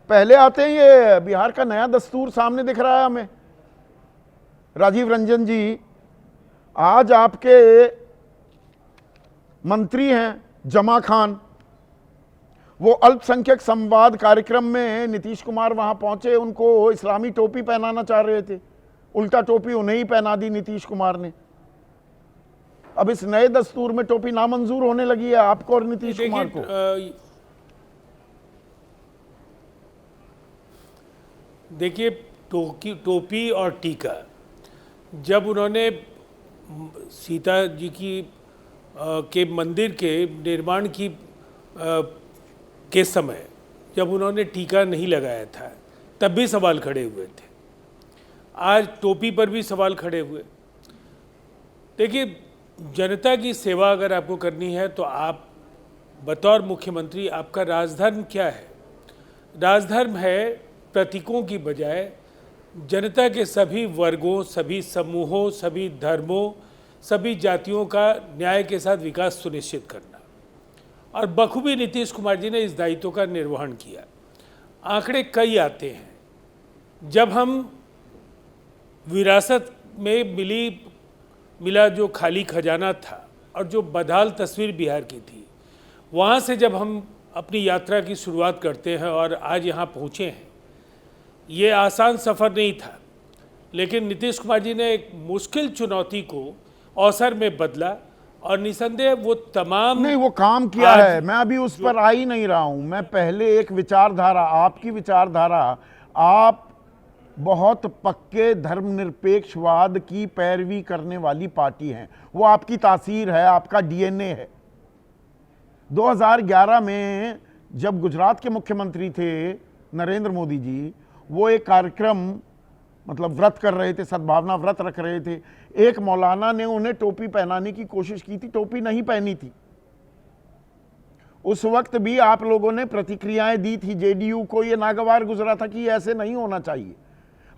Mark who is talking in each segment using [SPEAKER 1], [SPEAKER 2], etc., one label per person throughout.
[SPEAKER 1] पहले आते ही ये बिहार का नया दस्तूर सामने दिख रहा है हमें। राजीव रंजन जी, आज आपके मंत्री हैं जमा खान, वो अल्पसंख्यक संवाद कार्यक्रम में नीतीश कुमार वहां पहुंचे, उनको इस्लामी टोपी पहनाना चाह रहे थे, उल्टा टोपी उन्हें ही पहना दी नीतीश कुमार ने। अब इस नए दस्तूर में टोपी नामंजूर होने लगी है आपको और नीतीश कुमार को।
[SPEAKER 2] देखिए, टोपी और टीका, जब उन्होंने सीता जी की के मंदिर के निर्माण की के समय जब उन्होंने टीका नहीं लगाया था, तब भी सवाल खड़े हुए थे। आज टोपी पर भी सवाल खड़े हुए। देखिए, जनता की सेवा अगर आपको करनी है तो आप बतौर मुख्यमंत्री, आपका राजधर्म क्या है? राजधर्म है प्रतीकों की बजाय जनता के सभी वर्गों, सभी समूहों, सभी धर्मों, सभी जातियों का न्याय के साथ विकास सुनिश्चित करना। और बखूबी नीतीश कुमार जी ने इस दायित्व का निर्वहन किया। आंकड़े कई आते हैं। जब हम विरासत में मिला जो खाली खजाना था और जो बदहाल तस्वीर बिहार की थी, वहाँ से जब हम अपनी यात्रा की शुरुआत करते हैं और आज यहाँ पहुँचे हैं, ये आसान सफ़र नहीं था, लेकिन नीतीश कुमार जी ने एक मुश्किल चुनौती को अवसर में बदला और निसंदेह वो तमाम
[SPEAKER 1] नहीं, वो काम किया है। मैं अभी उस पर आ ही नहीं रहा हूं। मैं पहले एक विचारधारा, आपकी विचारधारा, आप बहुत पक्के धर्मनिरपेक्षवाद की पैरवी करने वाली पार्टी हैं, वो आपकी तासीर है, आपका डीएनए है। 2011 में जब गुजरात के मुख्यमंत्री थे नरेंद्र मोदी जी, वो एक कार्यक्रम, मतलब व्रत कर रहे थे, सद्भावना व्रत रख रहे थे। एक मौलाना ने उन्हें टोपी पहनाने की कोशिश की थी, टोपी नहीं पहनी थी। उस वक्त भी आप लोगों ने प्रतिक्रियाएं दी थी, जेडीयू को ये नागवार गुजरा था कि ऐसे नहीं होना चाहिए।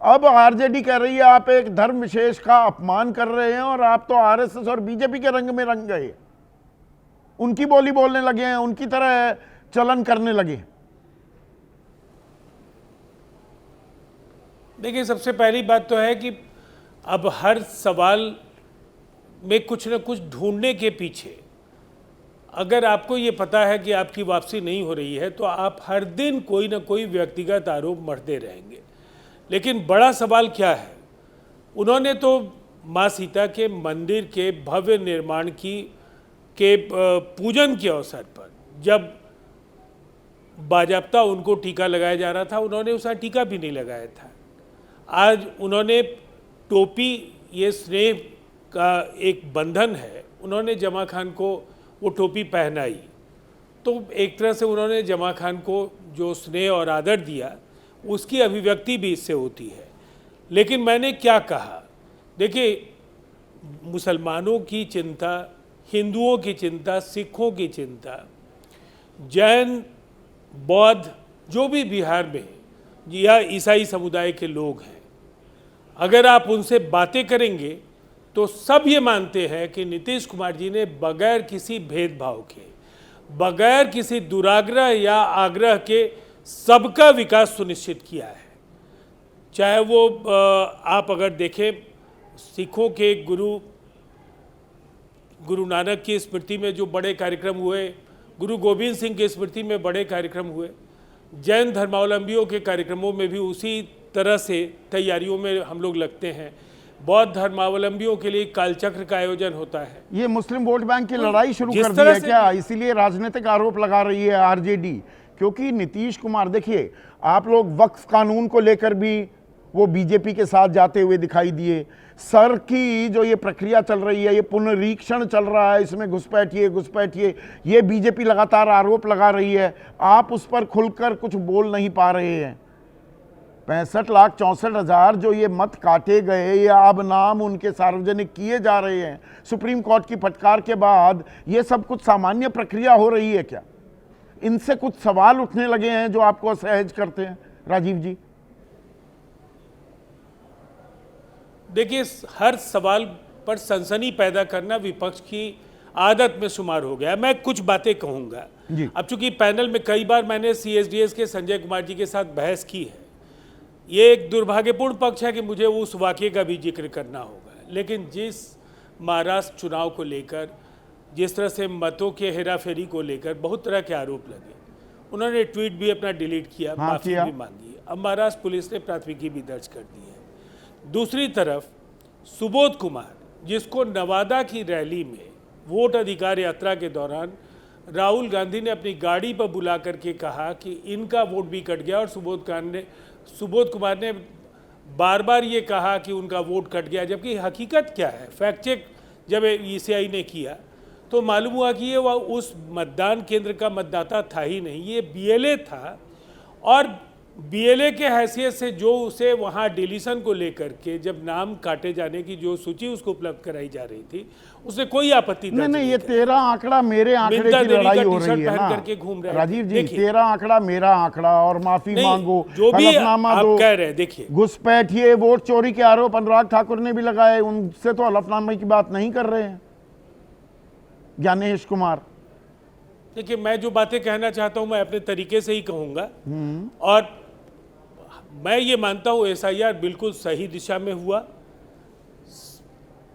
[SPEAKER 1] अब आरजेडी कह रही है आप एक धर्म विशेष का अपमान कर रहे हैं और आप तो आरएसएस और बीजेपी के रंग में रंग गए, उनकी बोली बोलने लगे हैं, उनकी तरह चलन करने लगे।
[SPEAKER 2] देखिए, सबसे पहली बात तो है कि अब हर सवाल में कुछ न कुछ ढूंढने के पीछे, अगर आपको ये पता है कि आपकी वापसी नहीं हो रही है, तो आप हर दिन कोई ना कोई व्यक्तिगत आरोप मढ़ते रहेंगे। लेकिन बड़ा सवाल क्या है? उन्होंने तो माँ सीता के मंदिर के भव्य निर्माण के पूजन के अवसर पर, जब बाजाबता उनको टीका लगाया जा रहा था, उन्होंने उसका टीका भी नहीं लगाया था। आज उन्होंने टोपी, ये स्नेह का एक बंधन है, उन्होंने जमा खान को वो टोपी पहनाई, तो एक तरह से उन्होंने जमा खान को जो स्नेह और आदर दिया, उसकी अभिव्यक्ति भी इससे होती है। लेकिन मैंने क्या कहा, देखिए, मुसलमानों की चिंता, हिंदुओं की चिंता, सिखों की चिंता, जैन, बौद्ध, जो भी बिहार में या ईसाई समुदाय के लोग हैं, अगर आप उनसे बातें करेंगे तो सब ये मानते हैं कि नीतीश कुमार जी ने बगैर किसी भेदभाव के, बगैर किसी दुराग्रह या आग्रह के सबका विकास सुनिश्चित किया है। चाहे वो आप अगर देखें, सिखों के गुरु नानक की स्मृति में जो बड़े कार्यक्रम हुए, गुरु गोविंद सिंह की स्मृति में बड़े कार्यक्रम हुए, जैन धर्मावलंबियों के कार्यक्रमों में भी उसी तरह से तैयारियों में हम लोग लगते हैं। बौद्ध धर्मावलंबियों के लिए कालचक्र का आयोजन होता है।
[SPEAKER 1] ये मुस्लिम वोट बैंक की लड़ाई शुरू कर दी है क्या? इसीलिए राजनीतिक आरोप लगा रही है आरजेडी, क्योंकि नीतीश कुमार, देखिए, आप लोग वक्फ कानून को लेकर भी वो बीजेपी के साथ जाते हुए दिखाई दिए। सर की जो ये प्रक्रिया चल रही है, ये पुनरीक्षण चल रहा है, इसमें घुसपैठिए, ये बीजेपी लगातार आरोप लगा रही है, आप उस पर खुलकर कुछ बोल नहीं पा रहे हैं। 65,64,000 जो ये मत काटे गए या अब नाम उनके सार्वजनिक किए जा रहे हैं सुप्रीम कोर्ट की फटकार के बाद, ये सब कुछ सामान्य प्रक्रिया हो रही है क्या? इनसे कुछ सवाल उठने लगे हैं जो आपको असहज करते हैं, राजीव जी?
[SPEAKER 2] देखिए, हर सवाल पर सनसनी पैदा करना विपक्ष की आदत में शुमार हो गया। मैं कुछ बातें कहूँगा।
[SPEAKER 1] जी।
[SPEAKER 2] अब चूंकि पैनल में कई बार मैंने CSDS के संजय कुमार जी के साथ बहस की है, ये एक दुर्भाग्यपूर्ण पक्ष है कि मुझे उस वाकये का भी जिक्र करना होगा, लेकिन जिस महाराष्ट्र चुनाव को लेकर जिस तरह से मतों के हेराफेरी को लेकर बहुत तरह के आरोप लगे, उन्होंने ट्वीट भी अपना डिलीट किया, माफी भी मांगी। अब महाराष्ट्र पुलिस ने प्राथमिकी भी दर्ज कर दी है। दूसरी तरफ सुबोध कुमार, जिसको नवादा की रैली में वोट अधिकार यात्रा के दौरान राहुल गांधी ने अपनी गाड़ी पर बुला करके कहा कि इनका वोट भी कट गया, और सुबोध कुमार ने बार बार ये कहा कि उनका वोट कट गया, जबकि हकीकत क्या है, फैक्ट चेक जब ECI ने किया तो मालूम हुआ कि ये वह उस मतदान केंद्र का मतदाता था ही नहीं, ये BLA था, और BLA के हैसियत से जो उसे वहाँ डिलीशन को लेकर के जब नाम काटे जाने की जो सूची उसको उपलब्ध कराई जा रही थी, उसने कोई आपत्ति
[SPEAKER 1] नहीं, ये 13 आंकड़ा मेरे आंकड़े की लड़ाई हो रही है ना
[SPEAKER 2] करके घूम रहे
[SPEAKER 1] राजीव जी। 13 आंकड़ा मेरा आंकड़ा, और माफी मांगो,
[SPEAKER 2] जो भी
[SPEAKER 1] हलफनामा
[SPEAKER 2] आप
[SPEAKER 1] दो,
[SPEAKER 2] कह रहे हैं, देखिए
[SPEAKER 1] घुसपैठ, ये वोट चोरी के आरोप अनुराग ठाकुर ने भी लगाए, उनसे तो हलफनामे की बात नहीं कर रहे हैं ज्ञानेश कुमार।
[SPEAKER 2] देखिए, मैं जो बातें कहना चाहता हूं मैं अपने तरीके से ही कहूंगा, और मैं ये मानता हूं SIR बिल्कुल सही दिशा में हुआ।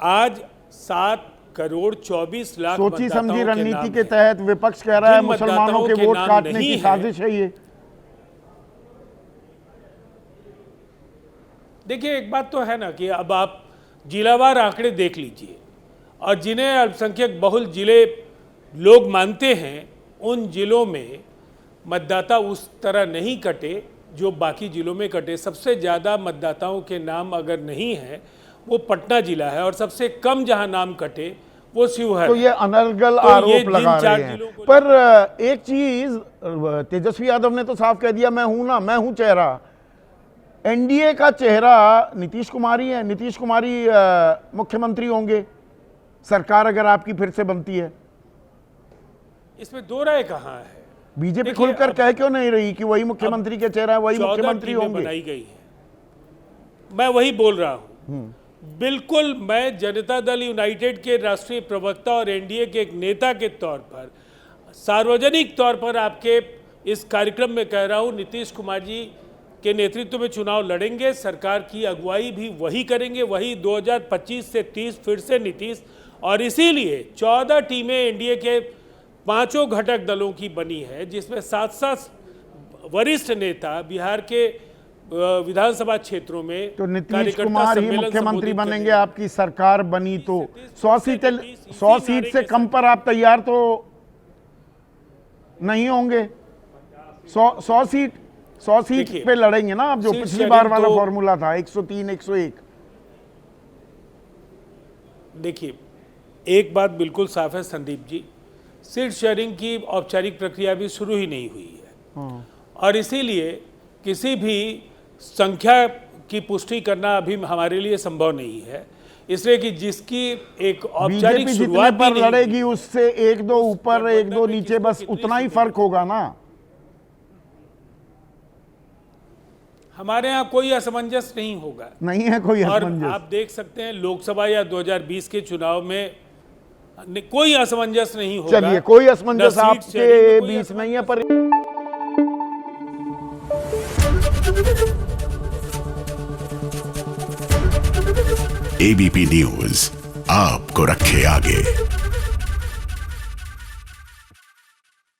[SPEAKER 2] आज 7 करोड़ 24 लाख
[SPEAKER 1] सोची समझी रणनीति के तहत विपक्ष कह रहा है मुसलमानों के वोट काटने की साजिश है ये।
[SPEAKER 2] देखिए, एक बात तो है ना कि अब आप जिलावार आंकड़े देख लीजिए, और जिन्हें अल्पसंख्यक बहुल जिले लोग मानते हैं, उन जिलों में मतदाता उस तरह नहीं कटे जो बाकी जिलों में कटे। सबसे ज़्यादा मतदाताओं के नाम अगर नहीं है वो पटना जिला है, और सबसे कम जहां नाम कटे वो शिवहर।
[SPEAKER 1] तो ये अनर्गल आरोप लगा रहे हैं। पर एक चीज तेजस्वी यादव ने तो साफ कह दिया, मैं हूं ना, मैं हूं चेहरा। NDA का चेहरा नीतीश कुमार ही है। नीतीश कुमार ही मुख्यमंत्री होंगे सरकार अगर आपकी फिर से बनती है।
[SPEAKER 2] इसमें दो राय कहाँ है?
[SPEAKER 1] बीजेपी खुलकर कह क्यों नहीं रही कि वही मुख्यमंत्री के चेहरा है, वही मुख्यमंत्री होंगे?
[SPEAKER 2] बनाई गई है, मैं वही बोल रहा हूं। बिल्कुल, मैं जनता दल यूनाइटेड के राष्ट्रीय प्रवक्ता और NDA के एक नेता के तौर पर सार्वजनिक तौर पर आपके इस कार्यक्रम में कह रहा हूं, नीतीश कुमार जी के नेतृत्व में चुनाव लड़ेंगे, सरकार की अगुवाई भी वही करेंगे, वही 2025 से 30 फिर से नीतीश। और इसीलिए 14 टीमें NDA के 5 घटक दलों की बनी है, जिसमें 7 वरिष्ठ नेता बिहार के विधानसभा क्षेत्रों में।
[SPEAKER 1] तो नीतीश कुमार ही मुख्यमंत्री बनेंगे, आपकी सरकार बनी तो 100 सीट से कम पर आप तैयार तो नहीं होंगे। 100 सीट पे लड़ेंगे ना आप, जो पिछली बार वाला फॉर्मूला था 103 101।
[SPEAKER 2] देखिए, एक बात बिल्कुल साफ है संदीप जी, सीट शेयरिंग की औपचारिक प्रक्रिया भी शुरू ही नहीं हुई है, और इसीलिए किसी भी संख्या की पुष्टि करना अभी हमारे लिए संभव नहीं है, इसलिए कि जिसकी एक औपचारिक शुरुआत
[SPEAKER 1] पर लड़ेगी उससे 1-2 ऊपर 1-2 नीचे, बस उतना ही फर्क होगा ना।
[SPEAKER 2] हमारे यहाँ कोई असमंजस नहीं होगा,
[SPEAKER 1] नहीं है कोई असमंजस।
[SPEAKER 2] और आप देख सकते हैं लोकसभा या 2020 के चुनाव में कोई असमंजस नहीं होगा।
[SPEAKER 1] चलिए, कोई असमंजस आपके बीच नहीं है। पर
[SPEAKER 3] ABP न्यूज आपको रखे आगे।